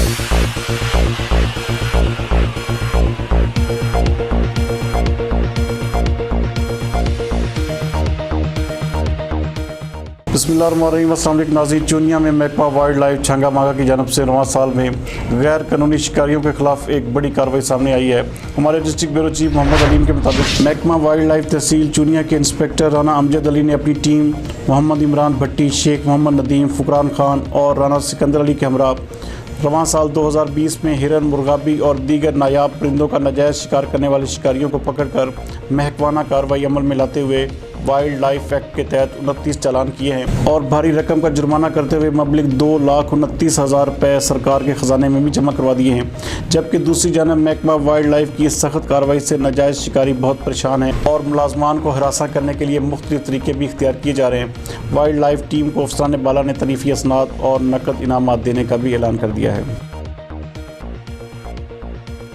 बिस्मिल्लाहिर्रहमानिर्रहीम। अस्सलाम वालेकुम नाज़रीन। चूनिया में महकमा वाइल्ड लाइफ छांगा मांगा की जानब से रवां साल में गैर कानूनी शिकारियों के खिलाफ एक बड़ी कार्रवाई सामने आई है। हमारे district bureau chief Mohammad Aleem के मुताबिक महकमा वाइल्ड लाइफ तहसील चूनिया के इंस्पेक्टर राना अमजद अली ने अपनी टीम मोहम्मद इमरान भट्टी, शेख मोहम्मद नदीम, फुकरान खान और राना सिकंदर अली के हमरा रवां साल 2020 में हिरन, मुर्गाबी और दीगर नायाब परिंदों का नाजायज़ शिकार करने वाले शिकारियों को पकड़कर महकमाना कार्रवाई अमल में लाते हुए वाइल्ड लाइफ एक्ट के तहत 29 चालान किए हैं और भारी रकम का जुर्माना करते हुए मबलिग 2,29,000 रुपये सरकार के ख़जाने में भी जमा करवा दिए हैं। जबकि दूसरी जानब महकमा वाइल्ड लाइफ की इस सख्त कार्रवाई से नाजायज़ शिकारी बहुत परेशान हैं और मुलाजमान को हरासा करने के लिए मुख्तलिफ तरीके भी इख्तियार किए जा रहे हैं। वाइल्ड लाइफ टीम को अफसरान बाला ने तरीफ़ी असनाद और नकद इनामात देने का भी ऐलान कर दिया है।